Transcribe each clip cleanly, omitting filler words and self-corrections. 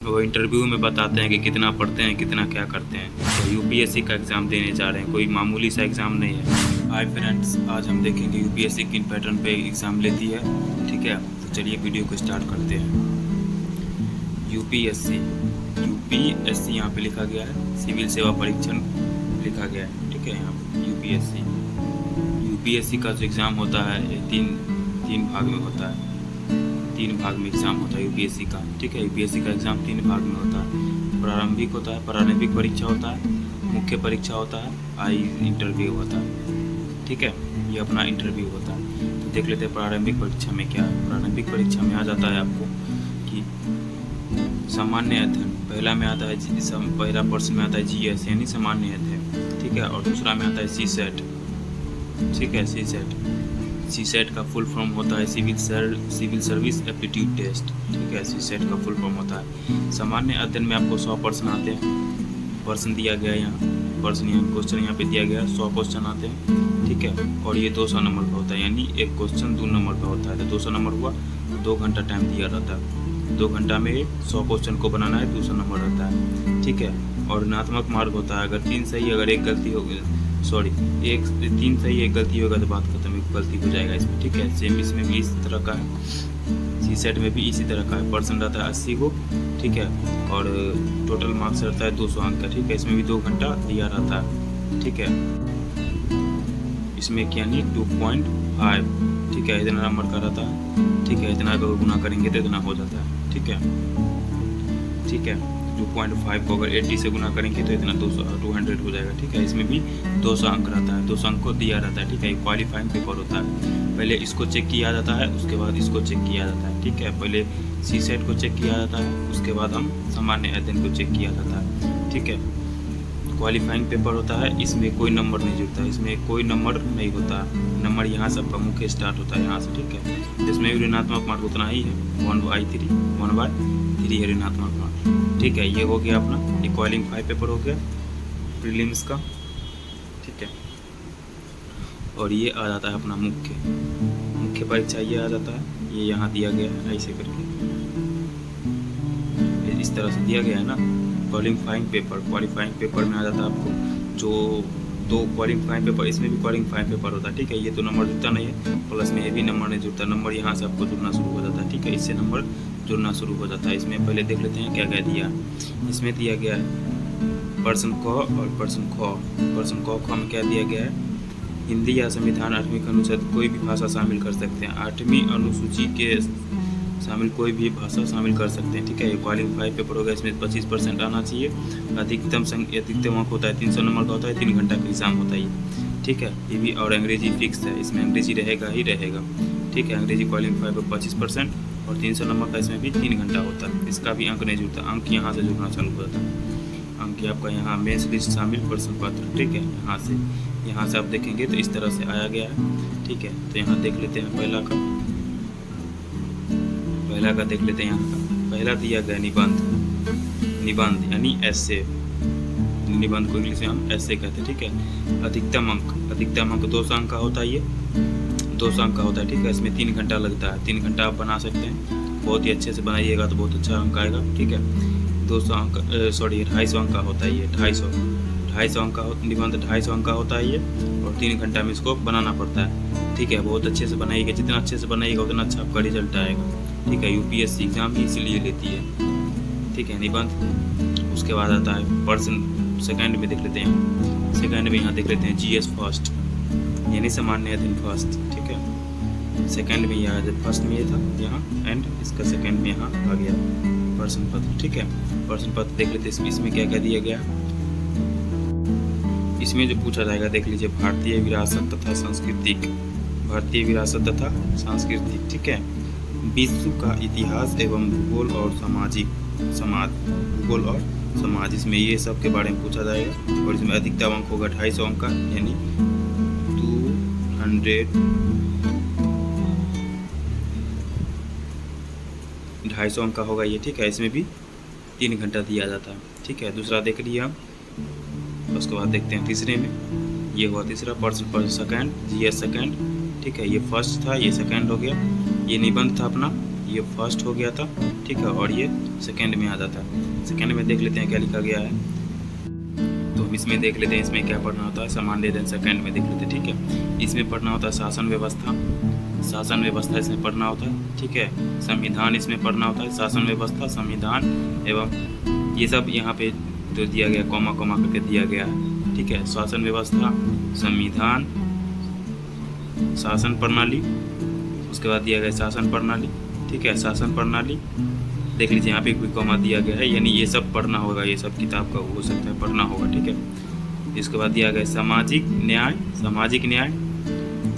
वो इंटरव्यू में बताते हैं कि कितना पढ़ते हैं, कितना क्या करते हैं। तो यूपीएससी का एग्ज़ाम देने जा रहे हैं, कोई मामूली सा एग्ज़ाम नहीं है। हाय फ्रेंड्स, आज हम देखेंगे यूपीएससी किन पैटर्न पे एग्ज़ाम लेती है। ठीक है, तो चलिए वीडियो को स्टार्ट करते हैं। यूपीएससी यहाँ पे लिखा गया है, सिविल सेवा परीक्षण लिखा गया है। ठीक है, यहाँ पे यूपीएससी का जो एग्ज़ाम होता है ये तीन भाग में होता है। 3 भाग में एग्ज़ाम होता है यूपीएससी का। ठीक है, यूपीएससी का एग्ज़ाम 3 भाग में होता है। प्रारंभिक होता है, प्रारंभिक परीक्षा होता है, मुख्य परीक्षा होता है, इंटरव्यू होता है। ठीक है, ये अपना इंटरव्यू होता है। तो देख लेते हैं प्रारंभिक परीक्षा में क्या है। प्रारंभिक परीक्षा में आ जाता है आपको कि सामान्य अध्ययन, पहला में आता है पहला प्रश्न में आता है जीएस यानी सामान्य अध्ययन। ठीक है, और दूसरा में आता है सीसेट। ठीक है, सीसेट का फुल फॉर्म होता है सिविल सर्विस एप्टीट्यूड टेस्ट। ठीक है, सीसेट का फुल फॉर्म होता है। सामान्य अध्ययन में आपको 100 प्रश्न आते हैं। प्रश्न दिया गया यहाँ, क्वेश्चन यहाँ पे दिया गया, 100 क्वेश्चन आते हैं। ठीक है, और ये 200 नंबर का होता है, यानी एक क्वेश्चन 2 नंबर का होता है। तो 200 नंबर हुआ, 2 घंटा टाइम दिया रहता है। 2 घंटा में 100 क्वेश्चन को बनाना है, 200 नंबर रहता है। ठीक है, और ऋणात्मक मार्क होता है। अगर 3 सही, अगर एक गलती हो गई, 3 सही 1 गलती होगा तो बात खत्म, एक गलती हो जाएगा इसमें। ठीक है, सेम इसमें भी इस तरह का है, सीसेट में भी इसी तरह का है। पर्सन रहता है 80 को। ठीक है, और टोटल मार्क्स रहता है 200 अंक का। ठीक है, इसमें भी 2 घंटा दिया रहता है। ठीक है, इसमें यानी 2.5। ठीक है, इतना नंबर का रहता है। ठीक है, इतना अगर गुना करेंगे तो इतना हो जाता है। ठीक है, 2.5 को अगर 80 से गुना करेंगे तो इतना 200 हो जाएगा। ठीक है, इसमें भी 200 अंक रहता है, 200 अंक को दिया रहता है। ठीक है, क्वालिफाइंग पेपर होता है। पहले इसको चेक किया जाता है, उसके बाद इसको चेक किया जाता है। ठीक है, पहले सीसेट को चेक किया जाता है, उसके बाद हम सामान्य अध्ययन को चेक किया जाता है। ठीक है, क्वालिफाइंग पेपर होता है, इसमें कोई नंबर नहीं जुड़ता, इसमें कोई नंबर नहीं होता। नंबर यहाँ से आपका मुख्य स्टार्ट होता है, यहाँ से। ठीक है, इसमें भी ऋणात्मक मार्क उतना ही है, 1/3 है ऋणात्मक मार्क। ठीक है, ये हो गया अपना क्वालिफाइंग पेपर हो गया प्रीलिम्स का। ठीक है, और ये आ जाता है अपना मुख्य परीक्षा, ये आ जाता है, ये यहाँ दिया गया है ऐसे करके, इस तरह से दिया गया है ना। क्वालिफाइंग पेपर में आ जाता है आपको जो 2 क्वालिफाइंग पेपर, इसमें भी क्वालिफाइंग पेपर होता है। ठीक है, ये तो नंबर जुड़ता नहीं है, प्लस में ये भी नंबर नहीं जुड़ता। नंबर यहाँ से आपको जुड़ना शुरू हो जाता है। ठीक है, इससे नंबर जुड़ना शुरू हो जाता है। इसमें पहले देख लेते हैं क्या क्या दिया। इसमें दिया गया है पर्सन क और पर्सन ख में क्या दिया गया है, हिंदी या संविधान 8वीं के अनुच्छेद कोई भी भाषा शामिल कर सकते हैं। 8वीं अनुसूची के शामिल कोई भी भाषा शामिल कर सकते हैं। ठीक है, ये क्वालिफाइड पेपर होगा, इसमें 25% आना चाहिए। अधिकतम अंक होता है 300 नंबर का होता है, 3 घंटा का एग्जाम होता है ये। ठीक है, ये भी, और अंग्रेजी फिक्स है, इसमें अंग्रेजी रहेगा ही रहेगा। ठीक है, अंग्रेजी क्वालिफाइड पर 25% और 300 नंबर का इसमें भी 3 घंटा होता है। इसका भी अंक नहीं जुड़ता, अंक यहाँ से जुड़ना चालू हो जाता है। अंक आपका यहाँ मेंस लिस्ट शामिल प्रश्न पत्र। ठीक है, यहाँ से आप देखेंगे तो इस तरह से आया गया है। ठीक है, तो यहाँ देख लेते हैं पहला का देख लेते हैं। यहाँ का पहला दिया गया निबंध यानी एसे। निबंध को इंग्लिश में हम एसे कहते हैं। ठीक है, अधिकतम अंक 200 अंक का होता है, ये 200 अंक का होता है। ठीक है, इसमें 3 घंटा लगता है। 3 घंटा आप बना सकते हैं, बहुत ही अच्छे से बनाइएगा तो बहुत अच्छा अंक आएगा। ठीक है, 250 अंक का होता है ये, 250 अंक का निबंध 250 अंक का होता है ये, और 3 घंटा में इसको बनाना पड़ता है। ठीक है, बहुत अच्छे से बनाइएगा, जितना अच्छे से बनाइएगा उतना अच्छा आपका रिजल्ट आएगा। ठीक है, यूपीएससी एग्जाम ही इसलिए लेती है। ठीक है, निबंध, उसके बाद आता है पर्सन सेकंड में देख लेते हैं। सेकंड में यहाँ देख लेते हैं जीएस फर्स्ट यानी सामान्य अध्ययन फर्स्ट। ठीक है, सेकंड में यहाँ फर्स्ट में ये था यहाँ, एंड इसका सेकंड में यहाँ आ गया प्रश्न पत्र। ठीक है, प्रश्न पत्र देख लेते हैं, इसमें क्या क्या दिया गया। इसमें जो पूछा जाएगा देख लीजिए, भारतीय विरासत तथा सांस्कृतिक। ठीक है, विश्व का इतिहास एवं भूगोल और समाज, इसमें ये सब के बारे में पूछा जाएगा। और इसमें अधिकतम अंक होगा 250 अंक का, यानी 250 अंक का होगा ये। ठीक है, इसमें भी 3 घंटा दिया जाता है। ठीक है, दूसरा देख लिया हम। उसके बाद देखते हैं तीसरे में, ये हुआ तीसरा पर्सन सेकंड, जीएस सेकंड। ठीक है, ये फर्स्ट था, ये सेकंड हो गया। ये निबंध था अपना, ये फर्स्ट हो गया था, ठीक है, और ये सेकंड में आ जाता है। सेकंड में देख लेते हैं क्या लिखा गया है, तो हम इसमें देख लेते हैं इसमें क्या पढ़ना होता है। समान लेते हैं सेकंड में देख लेते हैं, ठीक है। इसमें पढ़ना होता है शासन व्यवस्था, शासन व्यवस्था इसमें पढ़ना होता है, ठीक है। संविधान इसमें पढ़ना होता है, शासन व्यवस्था, संविधान एवं ये सब यहाँ पे तो दिया गया, कॉमा कॉमा करके दिया गया है, ठीक है। शासन व्यवस्था, संविधान, शासन प्रणाली, उसके बाद दिया गया शासन प्रणाली, ठीक है। शासन प्रणाली देख लीजिए यहाँ पे कोई कॉमा दिया गया है, यानी ये सब पढ़ना होगा, ये सब किताब का हो सकता है पढ़ना होगा, ठीक है। इसके बाद दिया गया सामाजिक न्याय, सामाजिक न्याय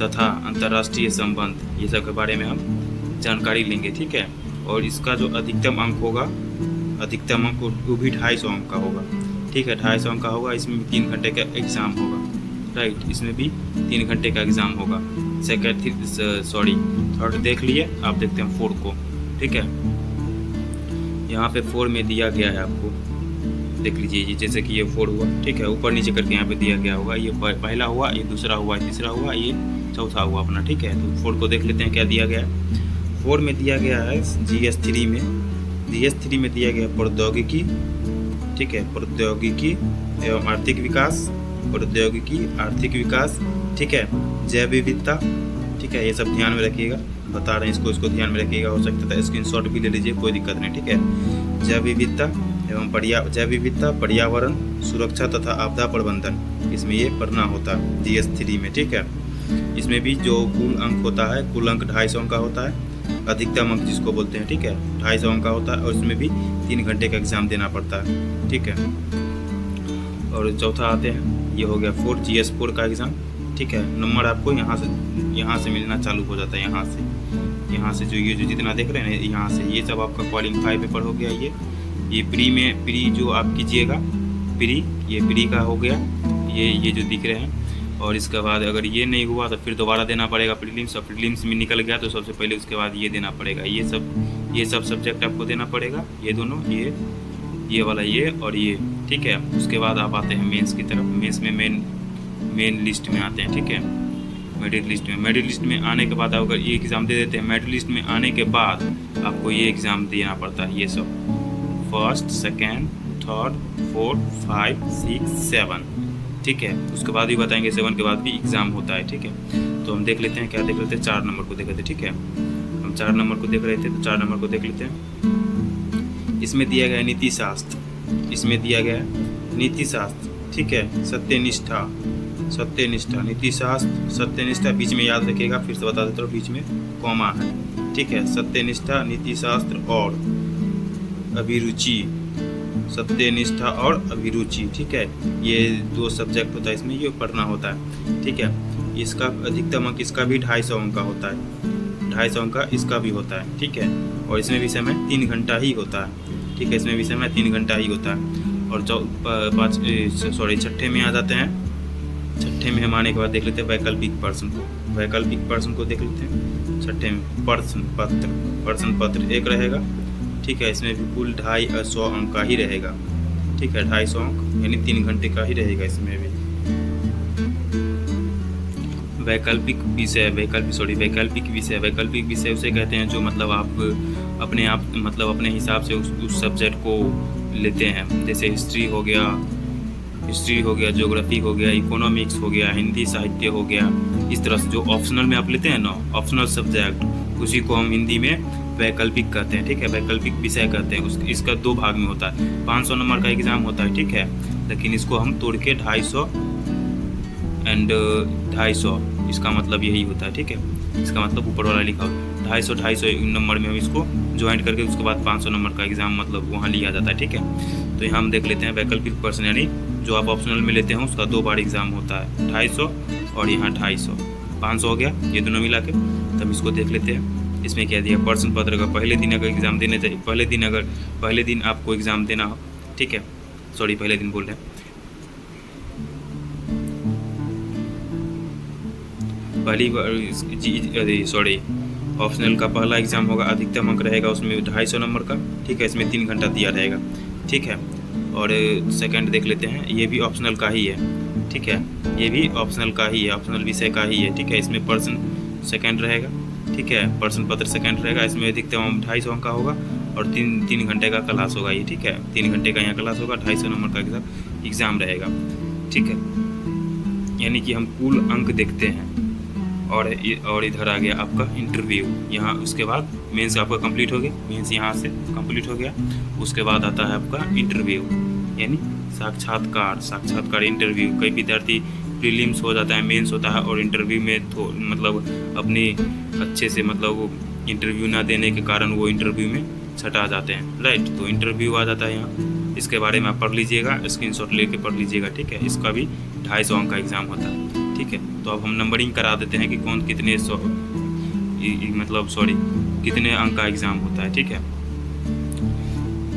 तथा अंतर्राष्ट्रीय संबंध, ये सब के बारे में हम जानकारी लेंगे, ठीक है। और इसका जो अधिकतम अंक होगा, अधिकतम अंक वो भी 250 अंक का होगा, ठीक है। 250 अंक का होगा। इसमें भी 3 घंटे का एग्ज़ाम होगा, राइट। इसमें भी 3 घंटे का एग्ज़ाम होगा। थर्ड देख लिए, आप देखते हैं 4 को, ठीक है। यहाँ पे 4 में दिया गया है आपको, देख लीजिए ये जैसे कि ये 4 हुआ, ठीक है। ऊपर नीचे करके यहाँ पे दिया गया होगा, ये पहला हुआ, ये दूसरा हुआ, तीसरा हुआ, ये चौथा हुआ अपना, ठीक है। तो 4 को देख लेते हैं क्या दिया गया है। 4 में दिया गया है GS3 में, GS3 में दिया गया प्रौद्योगिकी, ठीक है, प्रौद्योगिकी एवं आर्थिक विकास, प्रौद्योगिकी आर्थिक विकास, ठीक है। जैव विविधता, ठीक है, ये सब ध्यान में रखिएगा, बता रहे हैं इसको ध्यान में रखिएगा। हो सकता है स्क्रीनशॉट भी ले लीजिए, कोई दिक्कत नहीं, ठीक है। जैव विविधता एवं जैव विविधता, पर्यावरण सुरक्षा तथा आपदा प्रबंधन, इसमें ये पढ़ना होता है GS3 में, ठीक है। इसमें भी जो कुल अंक होता है, कुल अंक 250 अंक का होता है, अधिकतम अंक जिसको बोलते हैं, ठीक है, 250 अंक का होता है। और इसमें भी 3 घंटे का एग्ज़ाम देना पड़ता है, ठीक है। और चौथा आते हैं, ये हो गया 4 GS4 का एग्ज़ाम, ठीक है। नंबर आपको यहाँ से मिलना चालू हो जाता है, यहाँ से जो ये जो जितना देख रहे हैं यहाँ से, ये सब आपका क्वालिफाई पेपर हो गया। ये प्री जो आप कीजिएगा, ये प्री का हो गया, ये जो दिख रहे हैं। और इसके बाद अगर ये नहीं हुआ तो फिर दोबारा देना पड़ेगा प्रीलिम्स, और प्रीलिम्स में निकल गया तो सबसे पहले उसके बाद ये देना पड़ेगा। ये सब सब्जेक्ट आपको देना पड़ेगा, ये दोनों, ये वाला ये और ये, ठीक है। उसके बाद आप आते हैं मेंस की तरफ। मेंस में मेन लिस्ट में आते हैं, ठीक है। मेरिट लिस्ट में आने के बाद अगर ये एग्ज़ाम दे देते हैं, मेरिट लिस्ट में आने के बाद आपको ये एग्ज़ाम देना पड़ता है, ये सब 1st, 2nd, 3rd, 4th, 5, 6, 7, ठीक है। उसके बाद भी बताएंगे 7 के बाद भी एग्ज़ाम होता है, ठीक है। तो हम देख लेते हैं, क्या देख लेते हैं, 4 नंबर को देख लेते हैं, ठीक है। हम 4 नंबर को देख रहे थे, तो 4 नंबर को देख लेते हैं। इसमें दिया गया है नीति शास्त्र, इसमें दिया गया है नीति शास्त्र, ठीक है। सत्यनिष्ठा, नीति शास्त्र, सत्यनिष्ठा, बीच में याद रखिएगा, फिर से बता देता हूँ, बीच में कॉमा है, ठीक है। सत्यनिष्ठा, नीति शास्त्र और अभिरुचि, सत्यनिष्ठा और अभिरुचि, ठीक है। ये 2 सब्जेक्ट होता है, इसमें ये पढ़ना होता है, ठीक है। इसका अधिकतम अंक इसका भी 250 अंक का होता है, 250 अंक का इसका भी होता है, ठीक है। और इसमें भी समय 3 घंटा ही होता है, ठीक है। इसमें भी समय 3 घंटा ही होता है। और छठे में आ जाते हैं। छठे में हम आने के बाद देख लेते हैं वैकल्पिक पर्सन को, वैकल्पिक पर्सन को देख लेते हैं। छठे में प्रश्न पत्र 1 रहेगा, ठीक है। इसमें भी कुल 250 अंक का ही रहेगा, ठीक है। 250 अंक यानी 3 घंटे का ही रहेगा इसमें भी। वैकल्पिक विषय उसे कहते हैं जो मतलब आप अपने हिसाब से उस सब्जेक्ट को लेते हैं। जैसे हिस्ट्री हो गया, ज्योग्राफी हो गया, इकोनॉमिक्स हो गया, हिंदी साहित्य हो गया। इस तरह से जो ऑप्शनल में आप लेते हैं ना, ऑप्शनल सब्जेक्ट, उसी को हम हिंदी में वैकल्पिक कहते हैं, ठीक है। वैकल्पिक विषय कहते हैं। इसका 2 भाग में होता है, 500 नंबर का एग्ज़ाम होता है, ठीक है। लेकिन इसको हम तोड़ के 250 एंड 250, इसका मतलब यही होता है, ठीक है। इसका मतलब ऊपर वाला लिखा होता है 250 नंबर में हम इसको ज्वाइंट करके उसके बाद 500 नंबर का एग्ज़ाम मतलब वहाँ लिया जाता है, ठीक है। तो यहाँ हम देख लेते हैं वैकल्पिक पर्सन, यानी जो आप ऑप्शनल में लेते हैं उसका 2 बार एग्ज़ाम होता है, 250 और यहाँ 250, 500 हो गया, ये दोनों मिला के। तब इसको देख लेते हैं। इसमें क्या दिया, प्रश्न पत्र का पहले दिन अगर एग्ज़ाम देने चाहिए, पहले दिन आपको एग्ज़ाम देना हो, ठीक है, पहले दिन बोल रहे हैं, ऑप्शनल का पहला एग्ज़ाम होगा, अधिकतम अंक रहेगा उसमें 250 नंबर का, ठीक है। इसमें 3 घंटा दिया रहेगा, ठीक है। और सेकंड देख लेते हैं, ये भी ऑप्शनल का ही है, ठीक है। ये भी ऑप्शनल का ही है, ऑप्शनल विषय का ही है, ठीक है। इसमें पर्सन सेकंड रहेगा, ठीक है। प्रश्न पत्र सेकंड रहेगा, इसमें अधिकतम 250 अंक का होगा और 3 घंटे का क्लास होगा ये, ठीक है। 3 घंटे का यहाँ क्लास होगा, 250 नंबर का एग्ज़ाम रहेगा, ठीक है। यानी कि हम कुल अंक देखते हैं। और इधर आ गया आपका इंटरव्यू, यहाँ उसके बाद मेंस आपका कंप्लीट हो गया, मेंस यहाँ से कंप्लीट हो गया। उसके बाद आता है आपका इंटरव्यू, यानी साक्षात्कार इंटरव्यू। कई विद्यार्थी प्रीलिम्स हो जाता है, मेंस होता है और इंटरव्यू में मतलब अपनी अच्छे से मतलब इंटरव्यू ना देने के कारण वो इंटरव्यू में छटा जाते हैं, राइट। तो इंटरव्यू आ जाता है यहाँ, इसके बारे में आप पढ़ लीजिएगा, स्क्रीनशॉट लेके पढ़ लीजिएगा, ठीक है। इसका भी 250 अंक का एग्ज़ाम होता है, ठीक है। तो अब हम नंबरिंग करा देते हैं कि कौन कितने कितने अंक का एग्ज़ाम होता है, ठीक है।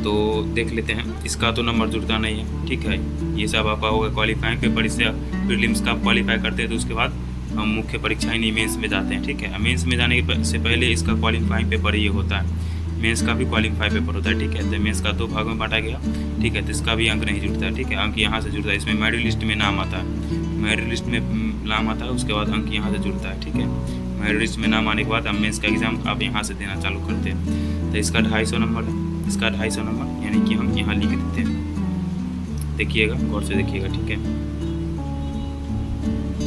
तो देख लेते हैं, इसका तो नंबर जुड़ता नहीं है, ठीक है। ये सब आपका होगा क्वालिफाइंग पेपर, इससे प्रीलिम्स का क्वालिफाई करते हैं तो उसके बाद हम मुख्य परीक्षा यानी मेंस में जाते हैं, ठीक है। मेंस में जाने से पहले इसका क्वालिफाइंग पेपर ये होता है, मेंस का भी क्वालिफाई पेपर होता है, ठीक है। तो मेंस का 2 भाग में बांटा गया, ठीक है। तो इसका भी अंक नहीं जुड़ता है, ठीक है। अंक यहाँ से जुड़ता है, इसमें मेरिट लिस्ट में नाम आता है, मेरिट लिस्ट में नाम आता है, उसके बाद अंक यहाँ से जुड़ता है, ठीक है। मेरिट लिस्ट में नाम आने के बाद हम मेंस का एग्ज़ाम आप यहाँ से देना चालू करते हैं। तो इसका 250 नंबर है, इसका 250 नंबर यानी कि हम यहाँ लिख देते हैं, देखिएगा, गौर से देखिएगा, ठीक है।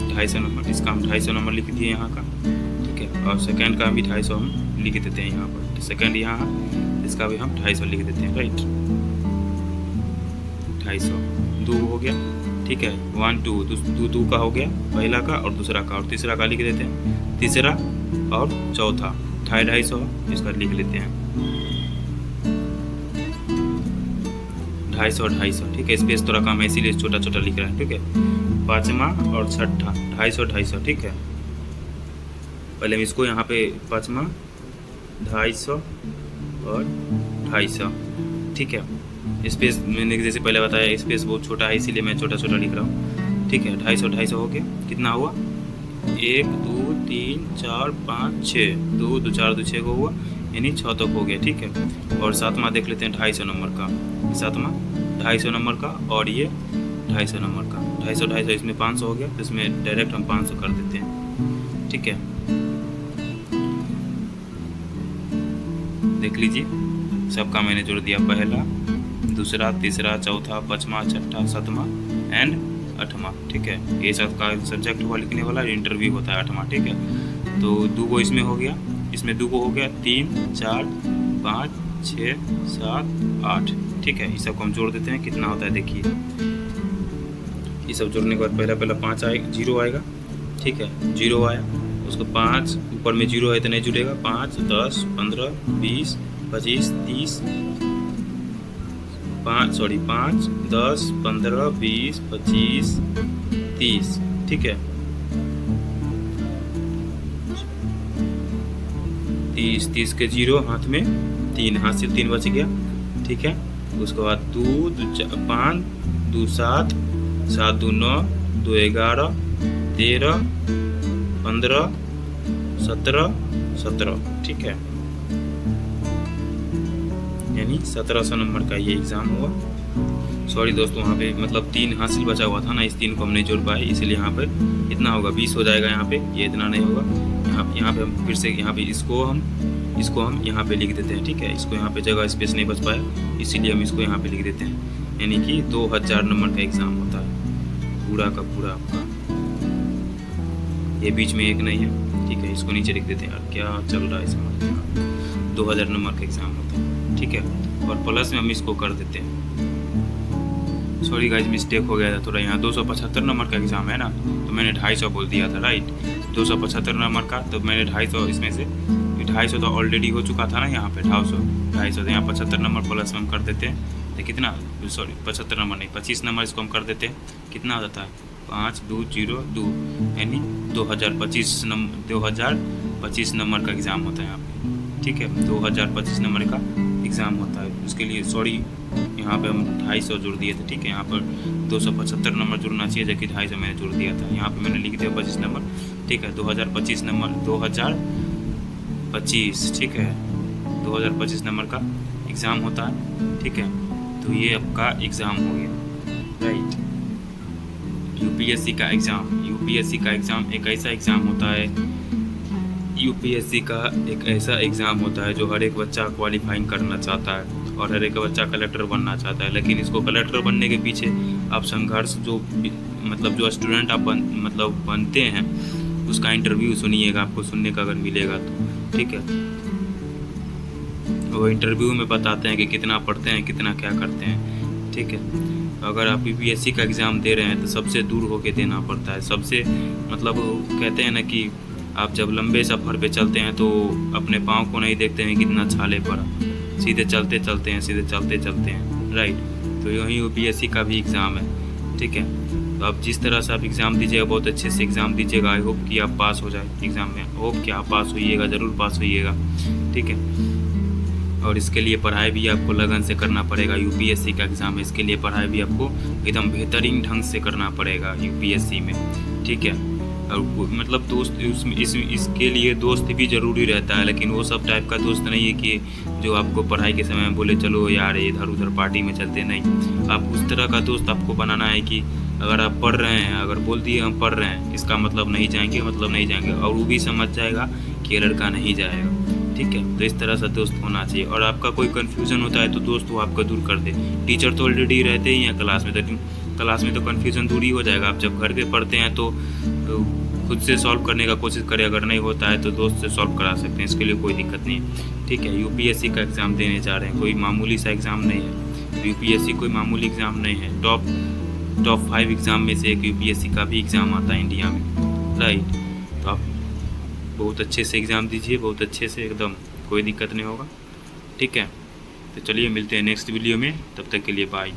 250 नंबर, इसका हम 250 नंबर लिख दिए यहाँ का, ठीक है। और सेकंड का भी 250 हम लिख देते हैं यहाँ पर, तो सेकंड यहाँ है, इसका भी हम 250 लिख देते हैं, राइट। 250 2 हो गया, ठीक है। 1 2 का हो गया, पहला का और दूसरा का, और तीसरा का लिख देते हैं, तीसरा और चौथा 250 इसका लिख लेते हैं, 250, ठीक है। स्पेस थोड़ा कम है इसीलिए छोटा छोटा लिख रहा है, ठीक है। 5वां और 6ठा 250, ठीक है। पहले हम इसको यहाँ पे 5वां 250 और 250, ठीक है। स्पेस मैंने जैसे पहले बताया स्पेस बहुत छोटा है इसीलिए मैं छोटा छोटा लिख रहा हूँ, ठीक है। 250 हो गया, कितना हुआ 1 2 3 4 5 6, 2 2 4 2 6 को हुआ, यानी 6 तक हो गया, ठीक है। और 7वां देख लेते हैं 250 नंबर का, 7वां 250 नंबर का और ये 250 नंबर का, 250 इसमें 500 हो गया, तो इसमें डायरेक्ट हम 500 कर देते हैं, ठीक है। देख लीजिए सबका मैंने जोड़ दिया, पहला दूसरा तीसरा चौथा 5वां 6ठा 7वां एंड 8वां, ठीक है। ये सबका सब्जेक्ट हुआ लिखने वाला, इंटरव्यू होता है 8वां, ठीक है। तो 2 को इसमें हो गया, इसमें 2 को हो गया, 3 4 5 6 7 8, ठीक है। ये सब को हम जोड़ देते हैं, कितना होता है देखिए। ये सब जोड़ने के बाद पहला 5 आएगा, 0 आएगा, ठीक है। 0 आया, उसको 5 ऊपर में 0 है तो नहीं जुड़ेगा, 5 10 15 20 25 30 5 10 15 20 25 30, ठीक है। 30 के 0 हाथ में 3, हाथ से 3 बच गया, ठीक है। उसके बाद 2 5 2 7 7 2 9 2 11 13 15 17, ठीक है। यानी 1700 नंबर का ये एग्ज़ाम हुआ। सॉरी दोस्तों, वहाँ पे मतलब 3 हासिल बचा हुआ था ना, इस 3 को हम नहीं जोड़ पाए, इसलिए यहाँ पर इतना होगा 20 हो जाएगा, यहाँ पे ये इतना नहीं होगा। यहाँ पे हम फिर से यहाँ पे इसको हम यहाँ पे लिख देते हैं, ठीक है। इसको यहाँ पे जगह स्पेस नहीं बच पाया, इसीलिए हम इसको यहाँ पे लिख देते हैं, यानी कि 2000 नंबर का एग्ज़ाम होता है पूरा का पूरा आपका। ये बीच में एक नहीं है, ठीक है। इसको नीचे लिख देते हैं, यार क्या चल रहा है इसमें, 2000 नंबर का एग्ज़ाम होता है, ठीक है। और प्लस में हम इसको कर देते हैं, सॉरी गाइज मिस्टेक हो गया था थोड़ा, यहाँ 275 नंबर का एग्ज़ाम है ना, तो मैंने 250 बोल दिया था, राइट। 275 नंबर का, तो मैंने 250 इसमें से 250 तो ऑलरेडी हो चुका था ना यहाँ पे, 250 तो यहाँ 75 नंबर प्लस में हम कर देते हैं, तो कितना, सॉरी 75 नंबर नहीं 25 नंबर इसको हम कर देते हैं, कितना हो जाता है 5 2 0 2, यानी 2025 नंबर का एग्ज़ाम होता है यहाँ पे, ठीक है। 2025 नंबर का एग्ज़ाम होता है, उसके लिए सॉरी यहाँ पे हम 250 जोड़ दिए थे, ठीक है। यहाँ पर 275 नंबर जुड़ना चाहिए, जबकि 250 मैंने जोड़ दिया था, यहाँ पे मैंने लिख दिया 25 नंबर, ठीक है। 2025 नंबर 2025, ठीक है। 2025 नंबर का एग्ज़ाम होता है, ठीक है। तो ये आपका एग्ज़ाम हो गया, राइट। यूपीएससी का एग्ज़ाम एक ऐसा एग्ज़ाम होता है, यूपीएससी का एक ऐसा एग्ज़ाम होता है जो हर एक बच्चा क्वालिफाइंग करना चाहता है और हर एक बच्चा कलेक्टर बनना चाहता है, लेकिन इसको कलेक्टर बनने के पीछे आप संघर्ष मतलब जो स्टूडेंट आप बनते हैं उसका इंटरव्यू सुनिएगा, आपको सुनने का अगर मिलेगा तो, ठीक है। वो इंटरव्यू में बताते हैं कि कितना पढ़ते हैं, कितना क्या करते हैं, ठीक है। अगर आप यूपीएससी का एग्ज़ाम दे रहे हैं तो सबसे दूर होके देना पड़ता है, सबसे कहते हैं ना कि आप जब लंबे सफ़र पे चलते हैं तो अपने पाँव को नहीं देखते हैं कितना छाले पड़ा, सीधे चलते चलते हैं, सीधे चलते चलते हैं, राइट। तो यही यूपीएससी का भी एग्ज़ाम है, ठीक है। तो आप जिस तरह से आप एग्ज़ाम दीजिएगा, बहुत अच्छे से एग्ज़ाम दीजिएगा। आई होप कि आप पास हो जाए एग्ज़ाम में, होप कि आप पास होइएगा, ज़रूर पास होइएगा, ठीक है। और इसके लिए पढ़ाई भी आपको लगन से करना पड़ेगा। यूपीएससी का एग्ज़ाम है, इसके लिए पढ़ाई भी आपको एकदम बेहतरीन ढंग से करना पड़ेगा यूपीएससी में, ठीक है। और दोस्त इसके लिए दोस्त भी ज़रूरी रहता है, लेकिन वो सब टाइप का दोस्त नहीं है कि जो आपको पढ़ाई के समय में बोले चलो यार इधर उधर पार्टी में चलते, नहीं। आप उस तरह का दोस्त आपको बनाना है कि अगर आप पढ़ रहे हैं, अगर बोल दिए हम पढ़ रहे हैं, इसका मतलब नहीं जाएंगे, और वो भी समझ जाएगा कि ये लड़का नहीं जाएगा, ठीक है। तो इस तरह से दोस्त होना चाहिए। और आपका कोई कन्फ्यूज़न होता है तो दोस्त वो आपका दूर कर दे। टीचर तो ऑलरेडी रहते ही हैं क्लास में, तो कन्फ्यूज़न दूर ही हो जाएगा। आप जब घर पे पढ़ते हैं तो खुद से सॉल्व करने का कोशिश करें, अगर नहीं होता है तो दोस्त से सॉल्व करा सकते हैं, इसके लिए कोई दिक्कत नहीं है, ठीक है। यूपीएससी का एग्ज़ाम देने जा रहे हैं, कोई मामूली सा एग्ज़ाम नहीं है। यूपीएससी कोई मामूली एग्ज़ाम नहीं है, टॉप 5 एग्ज़ाम में से एक यूपीएससी का भी एग्ज़ाम आता है इंडिया में, राइट। तो आप बहुत अच्छे से एग्ज़ाम दीजिए, बहुत अच्छे से, एकदम कोई दिक्कत नहीं होगा, ठीक है। तो चलिए मिलते हैं नेक्स्ट वीडियो में, तब तक के लिए बाय।